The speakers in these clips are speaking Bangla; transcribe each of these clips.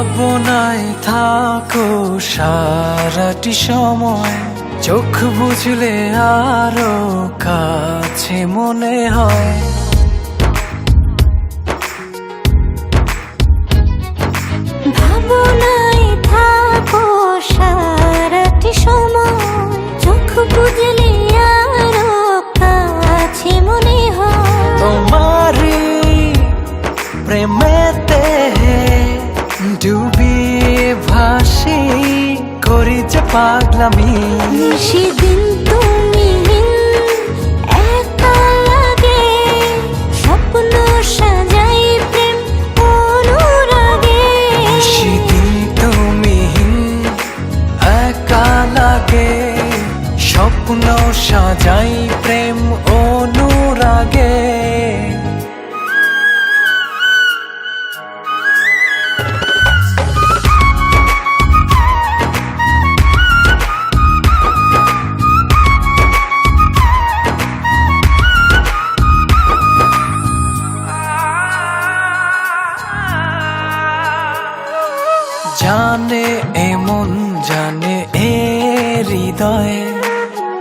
ভাবনায় থাকো সারাটি সময়, চোখ বুঝলে আরো কাছে মনে হয়। ভাবনায় থাকো সারাটি সময়, চোখ বুঝলে আরো কাছে মনে হয়। তোমারি প্রেমেতে ডুবিয়ে ভাসি, করি যে পাগলামি। সেদিন তুমি একা লাগে, স্বপ্ন সাজাই প্রেম অনুরাগে। সেদিন তুমি একা লাগে, স্বপ্ন সাজাই প্রেম অনুরাগে। জানে এমন জানে এ হৃদয়,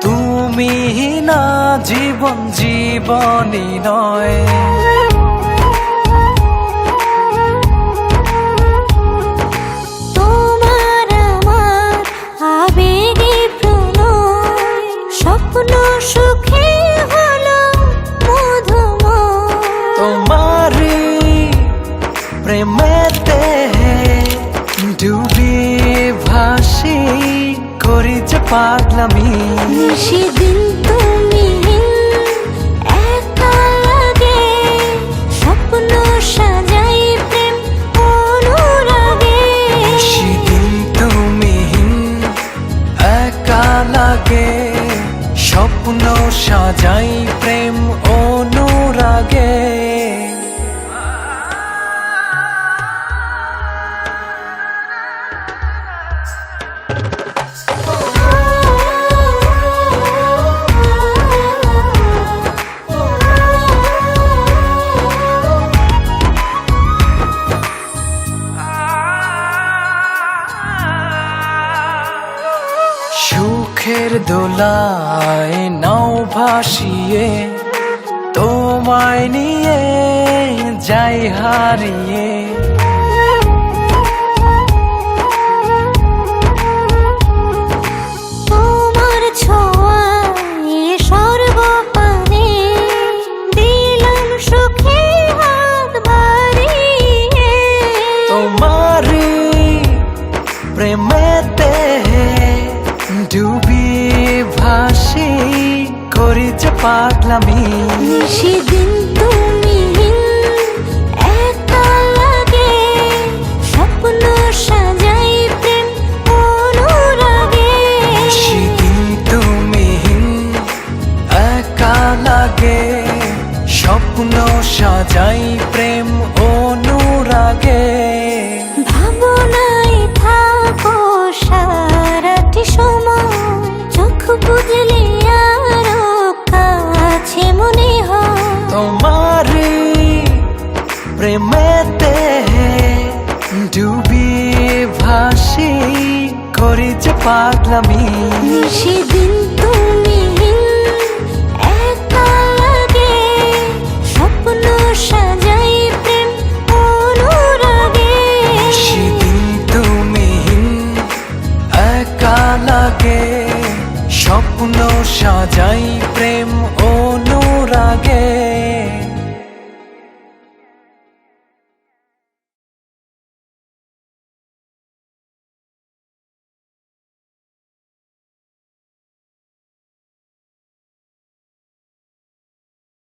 তুমি না জীবন জীবনই নয়। তোমার আমার আবেগে প্রণয়, স্বপ্ন সুখে হলো মধুময়। তোমারি প্রেমেতে ডুবিয়ে ভাসি, করি যে পাগলামি। সেদিন তুমি একা লাগে, স্বপ্ন সাজাই প্রেম অনুরাগে। সেদিন তুমি একা লাগে, স্বপ্ন সাজাই প্রেম অনুরাগে। সুখের দোলায় নাও ভাসিয়ে, তোমায় নিয়ে যাই হারিয়ে। তোমার ছোঁয়ায় সর্বপানে দিলাম সুখে হাত বাড়িয়ে। তোমারি প্রেমেতে ডুবিয়ে ভাসি, করি যে পাগলামি। সেদিন তুমি একা লাগে, স্বপ্ন সাজাই প্রেম অনুরাগে। সেদিন তুমি একা লাগে, স্বপ্ন সাজাই প্রেম অনুরাগে। ভাবনায় থাকো সারাটি সময়, চোখ বুঝলে আরো কাছে মনে হয়। তোমারি প্রেমেতে ডুবিয়ে ভাসি, করি যে পাগলামি। সেদিন